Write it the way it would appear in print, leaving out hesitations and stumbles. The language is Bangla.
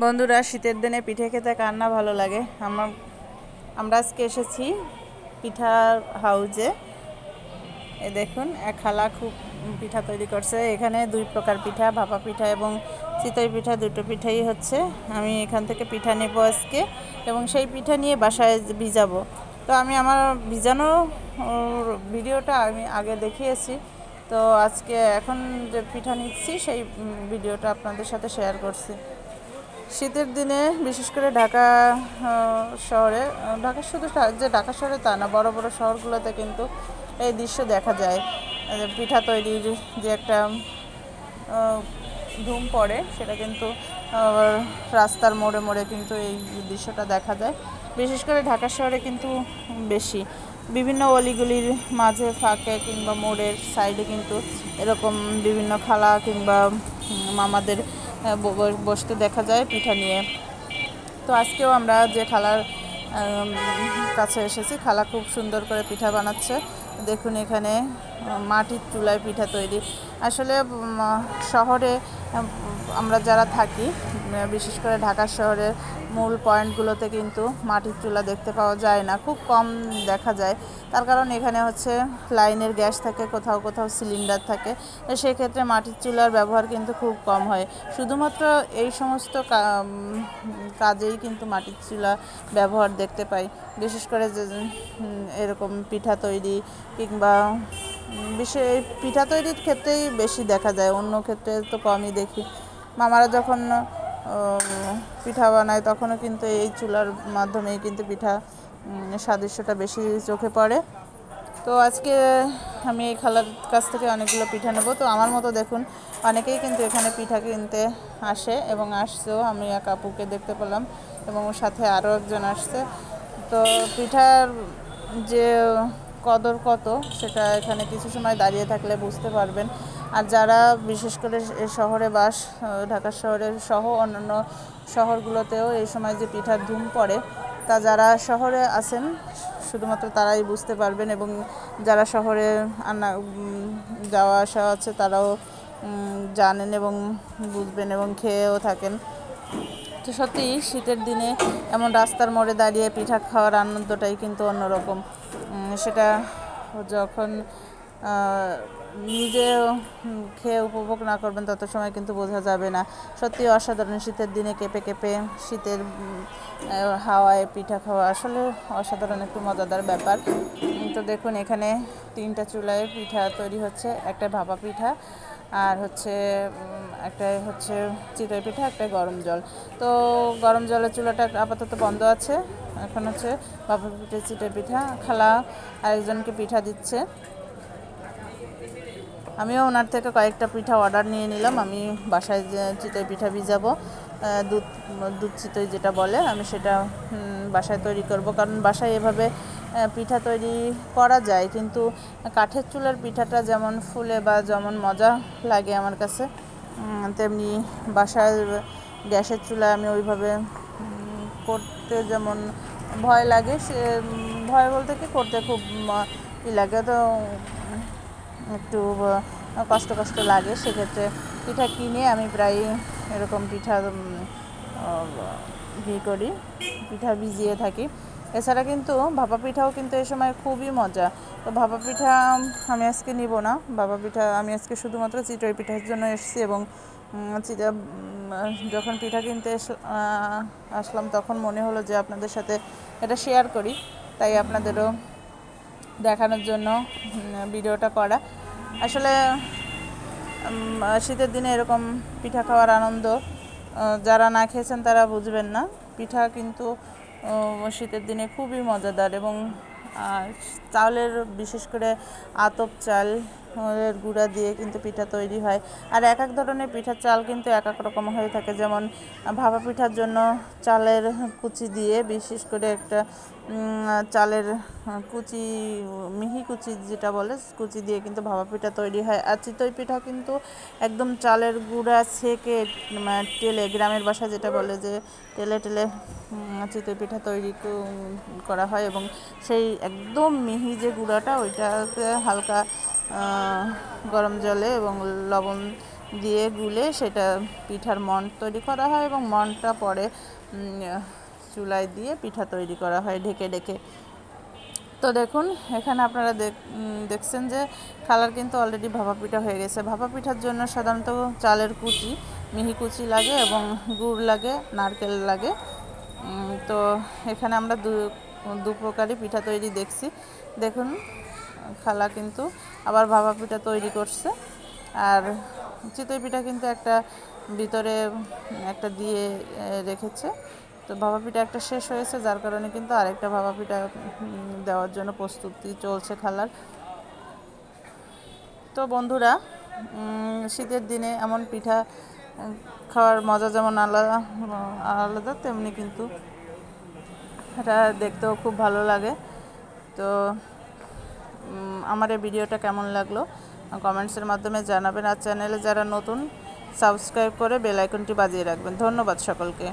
বন্ধুরা, শীতের দিনে পিঠে খেতে কার না ভালো লাগে। আমরা আজকে এসেছি পিঠার হাউজে। এ দেখুন, এক খালা খুব পিঠা তৈরি করছে। এখানে দুই প্রকার পিঠা, ভাপা পিঠা এবং চিতই পিঠা, দুটো পিঠাই হচ্ছে। আমি এখান থেকে পিঠা নেব আজকে এবং সেই পিঠা নিয়ে বাসায় ভিজাবো। তো আমি আমার ভিজানো ভিডিওটা আমি আগে দেখিয়েছি। তো আজকে এখন যে পিঠা নিচ্ছি সেই ভিডিওটা আপনাদের সাথে শেয়ার করছি। শীতের দিনে বিশেষ করে ঢাকা শহরে, ঢাকা শহরে তা না, বড় বড় শহরগুলোতে কিন্তু এই দৃশ্য দেখা যায়। পিঠা তৈরির যে একটা ধুম পড়ে, সেটা কিন্তু রাস্তার মোড়ে মোড়ে কিন্তু এই দৃশ্যটা দেখা যায়। বিশেষ করে ঢাকা শহরে কিন্তু বেশি, বিভিন্ন অলিগলির মাঝে ফাঁকে কিংবা মোড়ের সাইডে কিন্তু এরকম বিভিন্ন খালা কিংবা মামাদের বসতে দেখা যায় পিঠা নিয়ে। তো আজকেও আমরা যে খালার কাছে এসেছি, খালা খুব সুন্দর করে পিঠা বানাচ্ছে। দেখুন, এখানে মাটির চুলায় পিঠা তৈরি। আসলে শহরে আমরা যারা থাকি, বিশেষ করে ঢাকা শহরের মূল পয়েন্টগুলোতে কিন্তু মাটির চুলা দেখতে পাওয়া যায় না, খুব কম দেখা যায়। তার কারণ এখানে হচ্ছে লাইনের গ্যাস থাকে, কোথাও কোথাও সিলিন্ডার থাকে। সেক্ষেত্রে মাটির চুলার ব্যবহার কিন্তু খুব কম হয়। শুধুমাত্র এই সমস্ত কাজেই কিন্তু মাটির চুলা ব্যবহার দেখতে পাই। বিশেষ করে এরকম পিঠা তৈরি কিংবা পিঠা তৈরির ক্ষেত্রেই বেশি দেখা যায়, অন্য ক্ষেত্রে তো কমই দেখি। মামারা যখন পিঠা বানায় তখনও কিন্তু এই চুলার মাধ্যমেই কিন্তু পিঠা সাদৃশ্যটা বেশি চোখে পড়ে। তো আজকে আমি এই খালার কাছ থেকে অনেকগুলো পিঠা নেব। তো আমার মতো দেখুন, অনেকেই কিন্তু এখানে পিঠা কিনতে আসে এবং আসছেও। আমি এক আপুকে দেখতে পেলাম এবং ওর সাথে আরও একজন আসছে। তো পিঠার যে কদর কত, সেটা এখানে কিছু সময় দাঁড়িয়ে থাকলে বুঝতে পারবেন। আর যারা বিশেষ করে শহরে বাস, ঢাকা শহরের সহ অন্যান্য শহরগুলোতেও এই সময় যে পিঠার ধুম পড়ে, তা যারা শহরে আছেন শুধুমাত্র তারাই বুঝতে পারবেন। এবং যারা শহরে যাওয়া আসা আছে তারাও জানেন এবং বুঝবেন এবং খেয়েও থাকেন। তো সত্যি শীতের দিনে এমন রাস্তার মোড়ে দাঁড়িয়ে পিঠা খাওয়ার আনন্দটাই কিন্তু অন্যরকম। সেটা যখন নিজে খেয়ে উপভোগ না করবেন তত সময় কিন্তু বোঝা যাবে না। সত্যি অসাধারণ, শীতের দিনে কেঁপে কেঁপে শীতের হাওয়ায় পিঠা খাওয়া আসলে অসাধারণ একটু মজাদার ব্যাপার। তো দেখুন, এখানে 3টা চুলায় পিঠা তৈরি হচ্ছে। একটা ভাপা পিঠা, আর একটা হচ্ছে চিতই পিঠা, একটা গরম জল। তো গরম জলের চুলাটা আপাতত বন্ধ আছে। এখন হচ্ছে ভাপা পিঠা, চিতই পিঠা। খালা আরেকজনকে পিঠা দিচ্ছে। আমিও ওনার থেকে কয়েকটা পিঠা অর্ডার নিয়ে নিলাম। আমি বাসায় চিতই পিঠা ভিজাবো, দুধ চিতই যেটা বলে, আমি সেটা বাসায় তৈরি করব। কারণ বাসায় এভাবে পিঠা তৈরি করা যায়, কিন্তু কাঠের চুলার পিঠাটা যেমন ফুলে বা যেমন মজা লাগে আমার কাছে, তেমনি বাসায় গ্যাসের চুলায় আমি ওইভাবে করতে যেমন ভয় লাগে, সে ভয় বলতে কি, করতে খুব লাগে, তো একটু কষ্ট কষ্ট লাগে। সেক্ষেত্রে পিঠা কিনে আমি প্রায় এরকম পিঠা পিঠা ভিজিয়ে থাকি। এছাড়া কিন্তু ভাপা পিঠাও কিন্তু এই সময় খুবই মজা। তো ভাপা পিঠা আমি আজকে নিব না। ভাপা পিঠা আমি আজকে শুধুমাত্র চিতই পিঠার জন্য এসেছি এবং যখন পিঠা কিনতে আসলাম তখন মনে হলো যে আপনাদের সাথে এটা শেয়ার করি, তাই আপনাদেরও দেখানোর জন্য ভিডিওটা করা। আসলে শীতের দিনে এরকম পিঠা খাওয়ার আনন্দ যারা না খেয়েছেন তারা বুঝবেন না। পিঠা কিন্তু শীতের দিনে খুবই মজাদার এবং চালের, বিশেষ করে আতপ চাল এর গুঁড়া দিয়ে কিন্তু পিঠা তৈরি হয়। আর এক এক ধরনের পিঠার চাল কিন্তু এক এক রকম হয়ে থাকে। যেমন ভাপা পিঠার জন্য চালের কুচি দিয়ে, বিশেষ করে একটা চালের কুচি, মিহি কুচি যেটা বলে, কুচি দিয়ে কিন্তু ভাপা পিঠা তৈরি হয়। আর চিতই পিঠা কিন্তু একদম চালের গুঁড়া ছেঁকে টেলে, গ্রামের ভাষায় যেটা বলে যে টেলে টেলে চিতই পিঠা তৈরি করা হয়। এবং সেই একদম মিহি যে গুঁড়াটা, ওইটাকে হালকা গরম জলে এবং লবণ দিয়ে গুলে সেটা পিঠার মণ্ড তৈরি করা হয় এবং মণ্ডটা পরে চুলায় দিয়ে পিঠা তৈরি করা হয় ঢেকে ঢেকে। তো দেখুন এখানে আপনারা দেখছেন যে কালার কিন্তু অলরেডি ভাপা পিঠা হয়ে গেছে। ভাপা পিঠার জন্য সাধারণত চালের কুচি, মিহি কুচি লাগে এবং গুড় লাগে, নারকেল লাগে। তো এখানে আমরা দু প্রকারই পিঠা তৈরি দেখছি। দেখুন খালা কিন্তু আবার ভাপা পিঠা তৈরি করছে। আর চিতই পিঠা কিন্তু একটা ভিতরে একটা দিয়ে রেখেছে। তো ভাপা পিঠা একটা শেষ হয়েছে, যার কারণে কিন্তু আরেকটা ভাপা পিঠা দেওয়ার জন্য প্রস্তুতি চলছে খালার। তো বন্ধুরা, শীতের দিনে এমন পিঠা খাওয়ার মজা যেমন আলাদা তেমনি কিন্তু এটা দেখতেও খুব ভালো লাগে। তো আমার এই ভিডিওটা কেমন লাগলো কমেন্টসের মাধ্যমে জানাবেন। আর চ্যানেলে যারা নতুন সাবস্ক্রাইব করে বেল আইকনটি বাজিয়ে রাখবেন। ধন্যবাদ সকলকে।